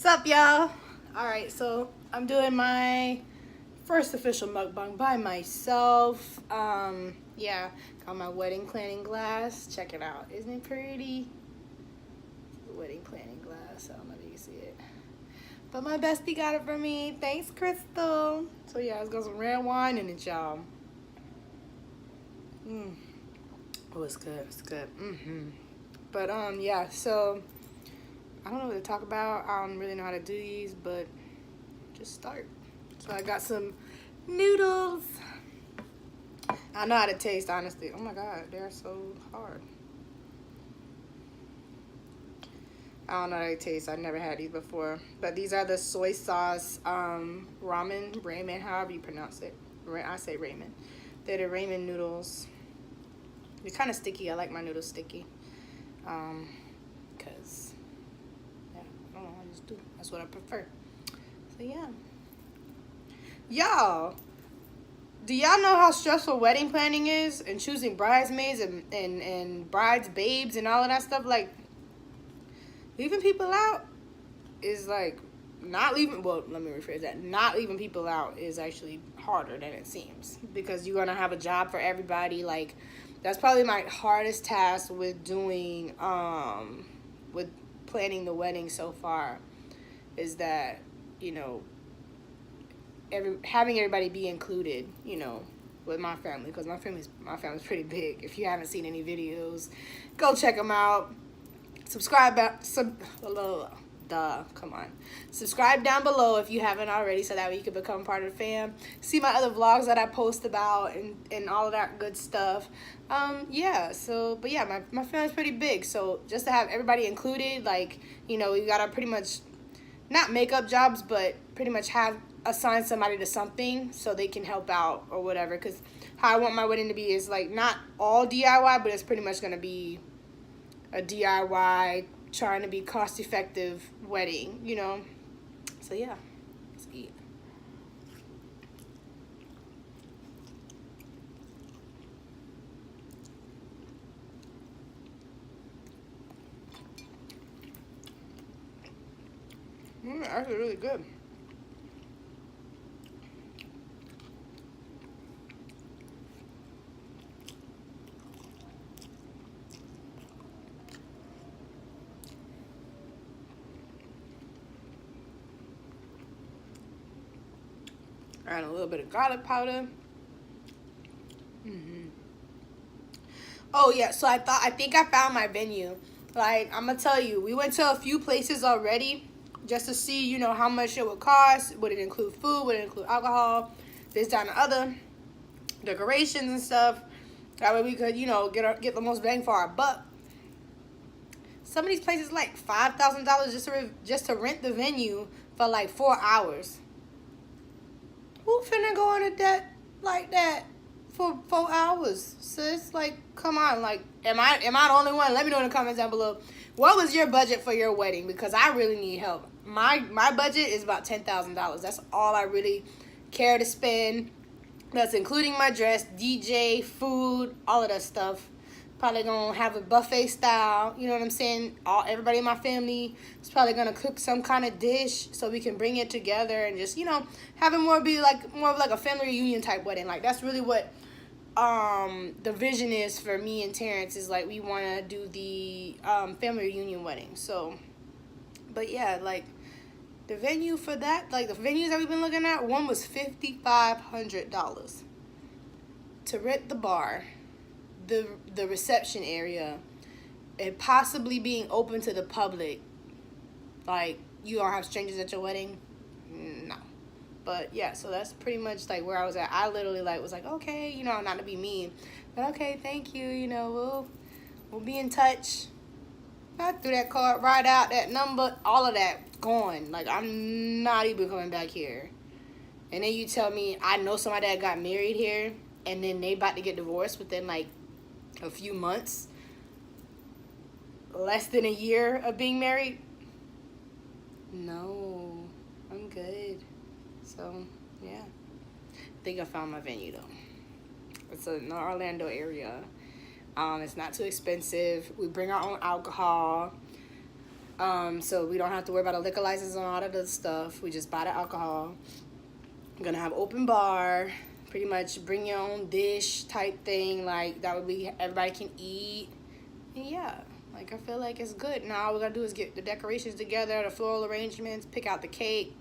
Sup, y'all? Alright, so I'm doing my first official mukbang by myself. Yeah, got my wedding planning glass. Check it out. Isn't it pretty? The wedding planning glass. I don't know if you can see it. But my bestie got it for me. Thanks, Crystal. So yeah, let's got some red wine in it, y'all. Oh, it's good. It's good. But yeah, so I don't know what to talk about. I don't really know how to do these, but just start. So I got some noodles. I know how to taste, honestly. Oh my god, they're so hard. I don't know how they taste. I've never had these before. But these are the soy sauce ramen, however you pronounce it. I say ramen. They're the ramen noodles. They're kind of sticky. I like my noodles sticky. Because, yeah, I don't know. I just do. That's what I prefer. So, yeah. Y'all, do y'all know how stressful wedding planning is and choosing bridesmaids and brides babes and all of that stuff? Like, leaving people out is like not leaving. Well, let me rephrase that. Not leaving people out is actually harder than it seems, because you're gonna have a job for everybody. Like, that's probably my hardest task with doing with planning the wedding so far, is that, you know, having everybody be included, you know, with my family, because my family's pretty big. If you haven't seen any videos, go check them out. Subscribe subscribe down below if you haven't already, so that way you can become part of the fam. See my other vlogs that I post about and all of that good stuff. Yeah, so, but yeah, my family's pretty big, so just to have everybody included, like, you know, you gotta pretty much not make up jobs, but pretty much assign somebody to something so they can help out or whatever. Because how I want my wedding to be is like not all DIY, but it's pretty much gonna be a DIY, trying to be cost effective wedding, you know. So yeah, let's eat. Actually really good. Add a little bit of garlic powder. Oh yeah, so I think I found my venue. Like, I'm gonna tell you, we went to a few places already just to see, you know, how much it would cost. Would it include food? Would it include alcohol? This, that, and the other. Decorations and stuff. That way we could, you know, get the most bang for our buck. Some of these places like $5,000 just to rent the venue for like 4 hours. Who finna go into debt like that for 4 hours, sis? Like, come on. Like, am I the only one? Let me know in the comments down below. What was your budget for your wedding? Because I really need help. My budget is about $10,000. That's all I really care to spend. That's including my dress, DJ, food, all of that stuff. Probably gonna have a buffet style, you know what I'm saying? Everybody in my family is probably gonna cook some kind of dish so we can bring it together and just, you know, have it more of like a family reunion type wedding. Like, that's really what the vision is for me and Terrence, is like we want to do the family reunion wedding. So, but yeah, like the venue for that, like the venues that we've been looking at, one was $5,500 to rent the bar, the reception area, and possibly being open to the public. Like, you don't have strangers at your wedding? No. But yeah, so that's pretty much like where I was at. I literally was like, okay, you know, not to be mean, but okay, thank you, you know, we'll be in touch. I threw that card right out, that number, all of that gone. Like, I'm not even coming back here. And then you tell me I know somebody that got married here, and then they about to get divorced within like a few months, less than a year of being married. No, I'm good. So yeah, I think I found my venue though. It's in the Orlando area. It's not too expensive. We bring our own alcohol. So we don't have to worry about a liquor license and all that other stuff. We just buy the alcohol. I'm gonna have open bar, pretty much bring your own dish type thing. Like that would be everybody can eat. And yeah, like I feel like it's good. Now all we gotta do is get the decorations together, the floral arrangements, pick out the cake.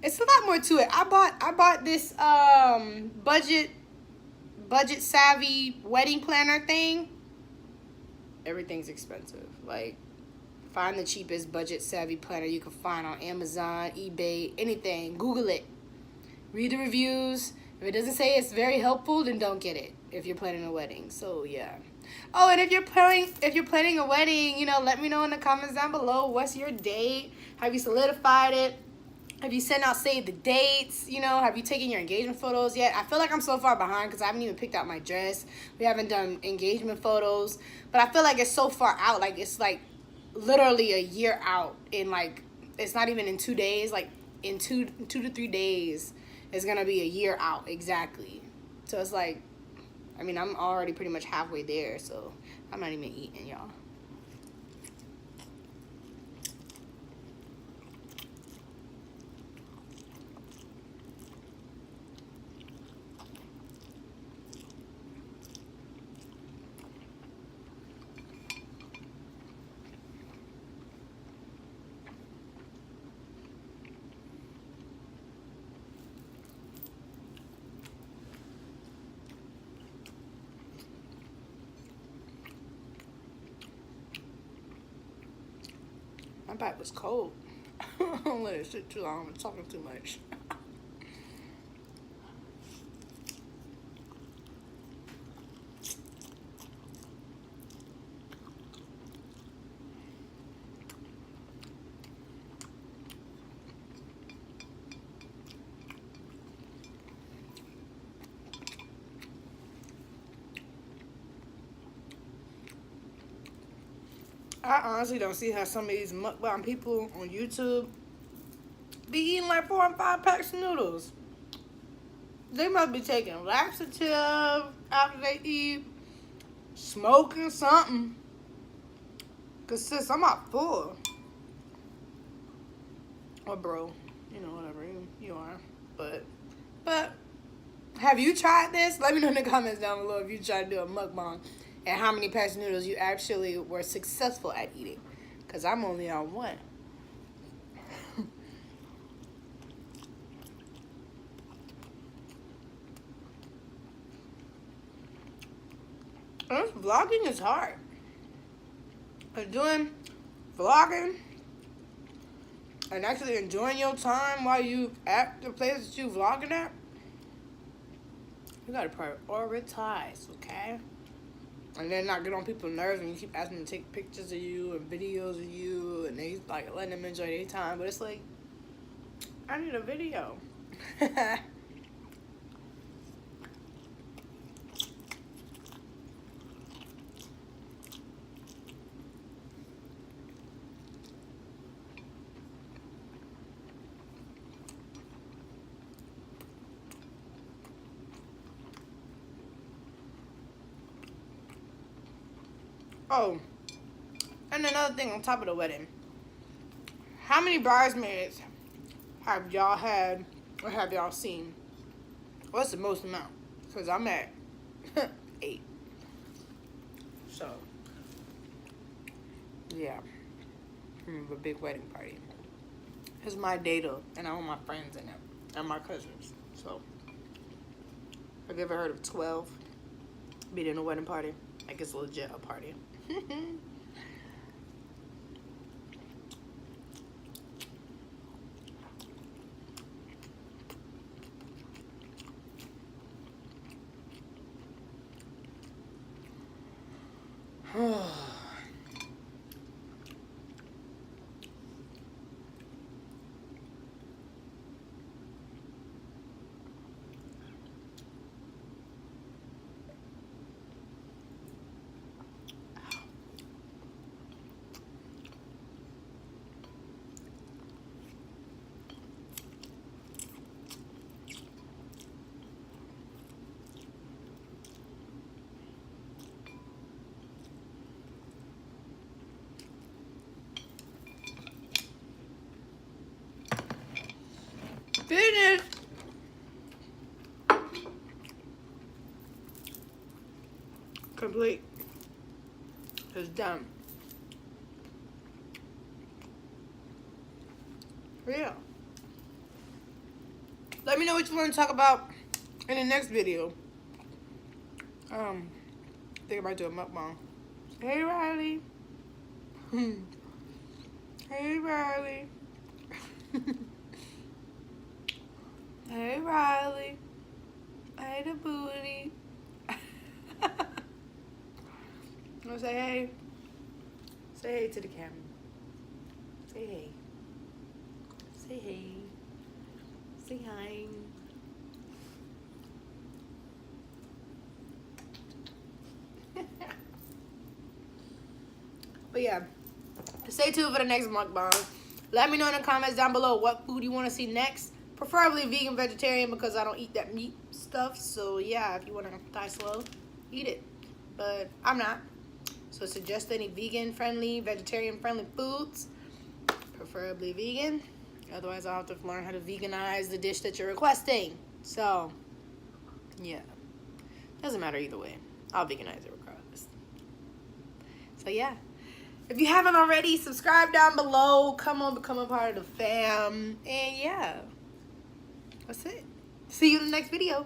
It's a lot more to it. I bought this budget savvy wedding planner thing. Everything's expensive. Like, find the cheapest budget savvy planner you can find on Amazon, eBay, anything. Google it. Read the reviews. If it doesn't say it's very helpful, then don't get it if you're planning a wedding. So yeah. Oh, and if you're planning a wedding, you know, let me know in the comments down below. What's your date? Have you solidified it? Have you sent out save the dates? You know, have you taken your engagement photos yet? I feel like I'm so far behind because I haven't even picked out my dress. We haven't done engagement photos. But I feel like it's so far out. Like, it's like literally a year out. In like, it's not even in 2 days. Like, in two to 3 days, it's going to be a year out exactly. So it's like, I mean, I'm already pretty much halfway there. So I'm not even eating, y'all. My bite was cold. Don't let it sit too long. I'm talking too much. I honestly don't see how some of these mukbang people on YouTube be eating like 4 and 5 packs of noodles. They must be taking laxative after they eat, smoking something. Cause sis, I'm not full. Or bro, you know, whatever you are. But have you tried this? Let me know in the comments down below if you tried to do a mukbang and how many packs of noodles you actually were successful at eating. Cause I'm only on one. Vlogging is hard. Doing vlogging and actually enjoying your time while you at the place that you vlogging at, you gotta prioritize, okay? And then not get on people's nerves when you keep asking them to take pictures of you and videos of you, and they like letting them enjoy their time. But it's like, I need a video. Oh, and another thing on top of the wedding. How many bridesmaids have y'all had or have y'all seen? What's the most amount? Because I'm at 8. So, yeah. A big wedding party. It's my data, and I want my friends in it, and my cousins. So, have you ever heard of 12 being in a wedding party? Like, it's legit a party. finished. Complete. It's done. Yeah. Let me know what you want to talk about in the next video. I think I might do a mukbang. Hey, Riley. Hey, Riley. Hey, Riley. Hey, the booty. Wanna say hey? Say hey to the camera. Say hey. Say hey. Say hi. But yeah, stay tuned for the next mukbang. Let me know in the comments down below what food you want to see next. Preferably vegan, vegetarian, because I don't eat that meat stuff. So yeah, if you want to die slow, eat it. But I'm not. So suggest any vegan-friendly, vegetarian-friendly foods. Preferably vegan. Otherwise, I'll have to learn how to veganize the dish that you're requesting. So, yeah. Doesn't matter either way. I'll veganize it regardless. So, yeah. If you haven't already, subscribe down below. Come on, become a part of the fam. And, yeah. That's it. See you in the next video.